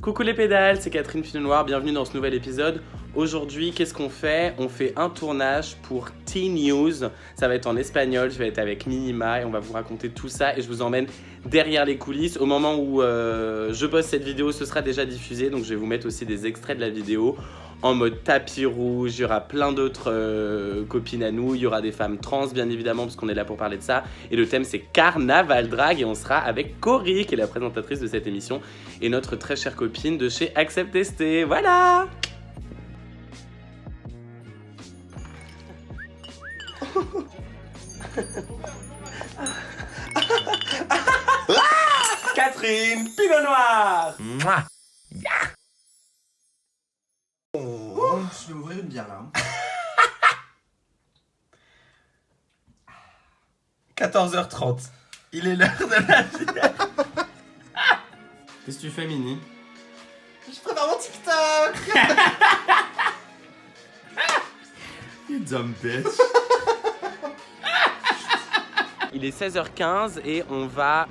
Coucou les pédales, c'est Catherine Fille-Noire, bienvenue dans ce nouvel épisode. Aujourd'hui, qu'est-ce qu'on fait? On fait un tournage pour T-News. Ça va être en espagnol, je vais être avec Minima et on va vous raconter tout ça. Et je vous emmène derrière les coulisses. Au moment où je poste cette vidéo, ce sera déjà diffusé. Donc je vais vous mettre aussi des extraits de la vidéo en mode tapis rouge. Il y aura plein d'autres copines à nous. Il y aura des femmes trans, bien évidemment, parce qu'on est là pour parler de ça. Et le thème, c'est Carnaval Drag. Et on sera avec Cory, qui est la présentatrice de cette émission. Et notre très chère copine de chez Accept Testé. Voilà! Catherine Pinot Noir. Mouah. Oh, je vais ouvrir une bière là. 14h30. Il est l'heure de la bière. Qu'est-ce que tu fais, Mini? Je prépare mon TikTok. You dumb bitch. Il est 16h15 et on va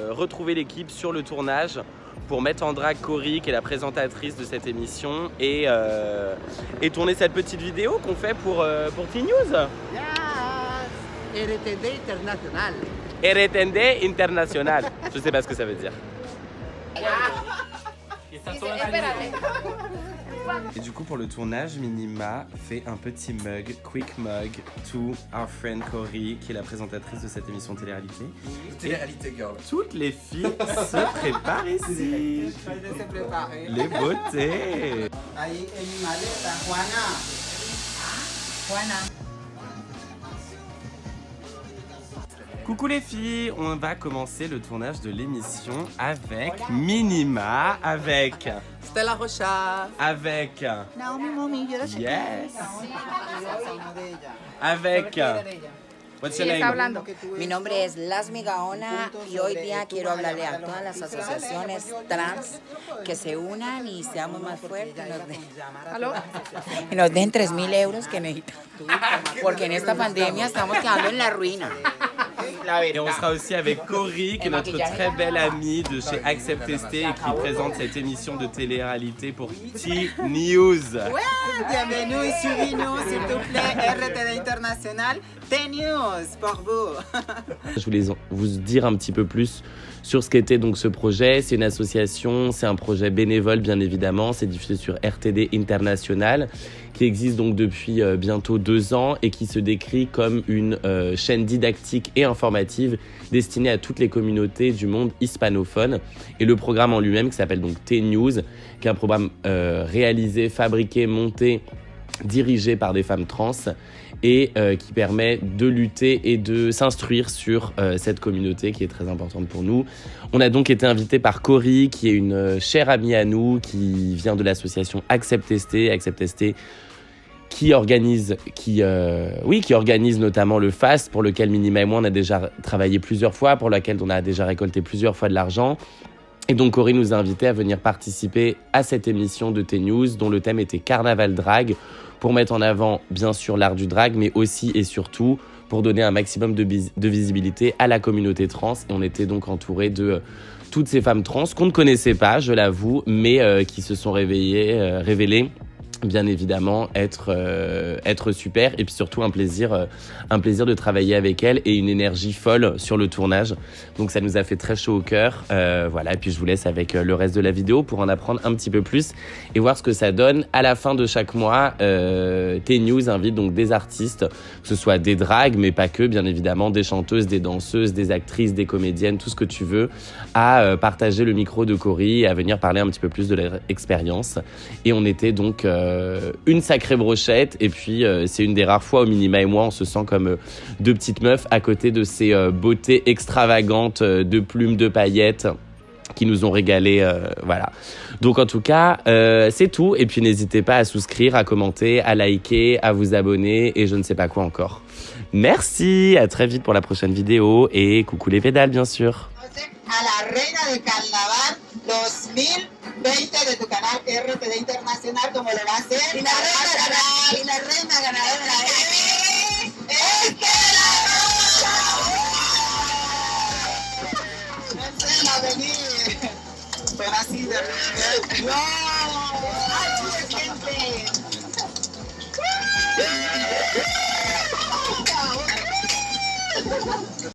retrouver l'équipe sur le tournage pour mettre en drague Cory, qui est la présentatrice de cette émission, et tourner cette petite vidéo qu'on fait pour T-News. Yes, RTD International. RTD International. Je sais pas ce que ça veut dire. Et du coup, pour le tournage, Minima fait un petit mug, quick mug, to our friend Cory, qui est la présentatrice de cette émission télé-réalité. Télé-réalité girl. Toutes les filles se préparent ici. Les beautés. Ahí en mi maleta, Juana. Juana. Coucou les filles, on va commencer le tournage de l'émission avec Minima, avec Stella Rocha. Naomi Mommy, yo lo sé. Yes, avec what's your name? Mi nombre es Lasmi Gaona y hoy día quiero hablarle a todas las asociaciones trans que se unan y seamos más fuertes y nos den 3.000 euros que necesitamos, porque en esta pandemia estamos quedando en la ruina. Et on sera aussi avec Cory, qui est notre très belle amie de chez Accept Testé et qui présente cette émission de télé-réalité pour T-News. Ouais, bienvenue, suivez-nous s'il te plaît, RTD International, T-News pour vous. Je voulais vous dire un petit peu plus sur ce qu'était donc ce projet. C'est une association, c'est un projet bénévole bien évidemment, c'est diffusé sur RTD International, qui existe donc depuis bientôt 2 ans et qui se décrit comme une chaîne didactique et informative destinée à toutes les communautés du monde hispanophone. Et le programme en lui-même, qui s'appelle donc T-News, qui est un programme réalisé, fabriqué, monté, dirigé par des femmes trans et qui permet de lutter et de s'instruire sur cette communauté qui est très importante pour nous. On a donc été invité par Cory, qui est une chère amie à nous, qui vient de l'association Accept Testé, qui organise notamment le FAST, pour lequel Minima et moi on a déjà travaillé plusieurs fois, pour lequel on a déjà récolté plusieurs fois de l'argent. Et donc Cory nous a invités à venir participer à cette émission de T-News, dont le thème était Carnaval Drag, pour mettre en avant bien sûr l'art du drag, mais aussi et surtout pour donner un maximum de visibilité à la communauté trans. Et on était donc entouré de toutes ces femmes trans qu'on ne connaissait pas, je l'avoue, mais qui se sont révélées bien évidemment être super, et puis surtout un plaisir de travailler avec elle et une énergie folle sur le tournage. Donc ça nous a fait très chaud au cœur. Voilà, et puis je vous laisse avec le reste de la vidéo pour en apprendre un petit peu plus et voir ce que ça donne. À la fin de chaque mois, T-News invite donc des artistes, que ce soit des drags, mais pas que, bien évidemment, des chanteuses, des danseuses, des actrices, des comédiennes, tout ce que tu veux, à partager le micro de Cory et à venir parler un petit peu plus de leur expérience. Et on était donc une sacrée brochette, et puis c'est une des rares fois où Minima et moi on se sent comme 2 petites meufs à côté de ces beautés extravagantes de plumes, de paillettes qui nous ont régalé, voilà. Donc en tout cas, c'est tout, et puis n'hésitez pas à souscrire, à commenter, à liker, à vous abonner et je ne sais pas quoi encore. Merci, à très vite pour la prochaine vidéo et coucou les pédales bien sûr. A la reina del carnaval 2020 de tu canal RTD Internacional, como lo va a hacer. Y la reina ganadora es Estela Rocha. Estela, vení. ahora sí, de